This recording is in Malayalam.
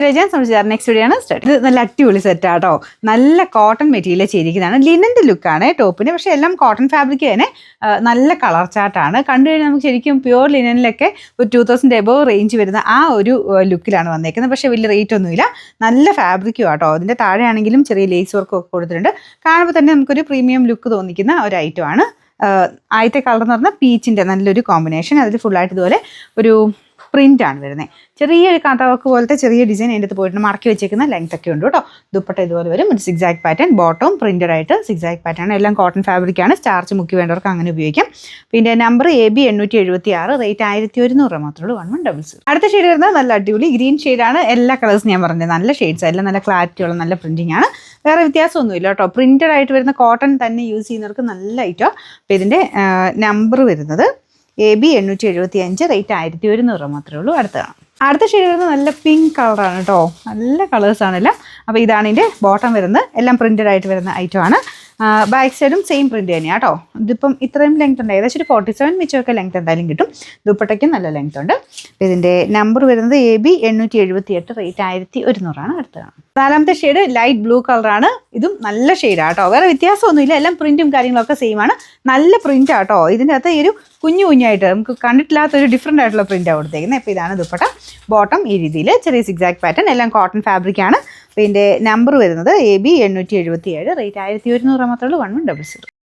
നെക്സ്റ്റ് വീഡിയോ ആണ് സ്റ്റാർട്ട്. ഇത് നല്ല അടിപൊളി സെറ്റാട്ടോ. നല്ല കോട്ടൺ മെറ്റീരിയൽ ചെയ്തിരിക്കുന്നതാണ്. ലിനൻ്റെ ലുക്കാണ് ടോപ്പിന്. പക്ഷേ എല്ലാം കോട്ടൺ ഫാബ്രിക് തന്നെ. നല്ല കളർ ചാർട്ടാണ്. കണ്ടു കഴിഞ്ഞാൽ നമുക്ക് ശരിക്കും പ്യുവർ ലിനനിലൊക്കെ ഒരു 2000 എബോവ് റേഞ്ച് വരുന്ന ആ ഒരു ലുക്കിലാണ് വന്നേക്കുന്നത്. പക്ഷേ വലിയ റേറ്റ് ഒന്നുമില്ല. നല്ല ഫാബ്രിക്കും ആട്ടോ. അതിൻ്റെ താഴെയാണെങ്കിലും ചെറിയ ലേസ് വർക്കും ഒക്കെ കൊടുത്തിട്ടുണ്ട്. കാണുമ്പോൾ തന്നെ നമുക്കൊരു പ്രീമിയം ലുക്ക് തോന്നിക്കുന്ന ഒരു ഐറ്റമാണ്. ആദ്യത്തെ കളർ എന്ന് പറഞ്ഞാൽ പീച്ചിൻ്റെ നല്ലൊരു കോമ്പിനേഷൻ. അതിൽ ഫുള്ളായിട്ട് ഇതുപോലെ ഒരു പ്രിൻ്റാണ് വരുന്നത്. ചെറിയൊരു കാന്തവർക്ക് പോലത്തെ ചെറിയ ഡിസൈൻ അതിൻ്റെ അടുത്ത് പോയിട്ട് മടക്കി വെച്ചേക്കുന്ന ലെങ്ത് ഒക്കെ ഉണ്ട് കേട്ടോ. ദുപ്പട്ട ഇതുപോലെ വരും. ഒരു സിക്സാക് പാറ്റേൺ, ബോട്ടവും പ്രിൻറ്റഡ് ആയിട്ട് സിക്സാക് പാറ്റേൺ. എല്ലാം കോട്ടൺ ഫാബ്രിക്കാണ്. സ്റ്റാർച്ച് മുക്കി വേണ്ടവർക്ക് അങ്ങനെ ഉപയോഗിക്കാം. പിന്നെ നമ്പർ AB 876, റേറ്റ് 1100 മാത്രമേ ഉള്ളൂ. 1100. അടുത്ത ഷെയ്ഡ് വരുന്നത് നല്ല അടിപൊളി ഗ്രീൻ ഷെയ്ഡാണ്. എല്ലാ കളേഴ്സും ഞാൻ പറഞ്ഞത് നല്ല ഷെയ്ഡ്സ്, എല്ലാം നല്ല ക്ലാരിറ്റി ഉള്ള നല്ല പ്രിൻറ്റിംഗ് ആണ്. വേറെ വ്യത്യാസമൊന്നുമില്ല കേട്ടോ. പ്രിൻറ്റഡ് ആയിട്ട് വരുന്ന കോട്ടൺ തന്നെ യൂസ് ചെയ്യുന്നവർക്ക് നല്ല ഐറ്റം. അപ്പോൾ ഇതിൻ്റെ നമ്പർ വരുന്നത് AB 875, റേറ്റ് 1100 മാത്രമേ ഉള്ളൂ. അടുത്ത ഷെയ്ഡ് വരുന്നത് നല്ല പിങ്ക് കളറാണ് കേട്ടോ. നല്ല കളേഴ്സാണെല്ലാം. അപ്പോൾ ഇതാണ് ഇതിൻ്റെ ബോട്ടം വരുന്നത്. എല്ലാം പ്രിൻറ്റഡ് ആയിട്ട് വരുന്ന ഐറ്റമാണ്. ബാക്ക് സൈഡും സെയിം പ്രിൻറ്റ് തന്നെയാണ് കേട്ടോ. ഇതിപ്പം ഇത്രയും ലെങ്ത് ഉണ്ട്. ഏകദേശം ഒരു 47 മിച്ചമൊക്കെ ലെങ്ത് എന്തായാലും കിട്ടും. ദുപ്പട്ടയ്ക്കും നല്ല ലെങ്ത് ഉണ്ട്. ഇതിൻ്റെ നമ്പർ വരുന്നത് AB 878, റേറ്റ് 1100 അടുത്തതാണ്. നാലാമത്തെ ഷെയ്ഡ് ലൈറ്റ് ബ്ലൂ കളറാണ്. ഇതും നല്ല ഷെയ്ഡാണ് കേട്ടോ. വേറെ വ്യത്യാസമൊന്നുമില്ല. എല്ലാം പ്രിൻറ്റും കാര്യങ്ങളൊക്കെ സെയിം ആണ്. നല്ല പ്രിൻ്റ് ആട്ടോ. ഇതിൻ്റെ അകത്ത് ഈ ഒരു കുഞ്ഞായിട്ട് നമുക്ക് കണ്ടിട്ടില്ലാത്തൊരു ഡിഫറെൻ്റ് ആയിട്ടുള്ള പ്രിൻ്റാണ് കൊടുത്തേക്കുന്നത്. അപ്പോൾ ഇതാണ് ദുപ്പട്ട. ബോട്ടം ഈ രീതിയിൽ ചെറിയ സിക്സാക് പാറ്റേൺ, എല്ലാം കോട്ടൺ ഫാബ്രിക്കാണ്. അപ്പോൾ ഇതിൻ്റെ നമ്പർ വരുന്നത് AB 877, റേറ്റ് 1100 മാത്രമേ ഉള്ളൂ. 1100.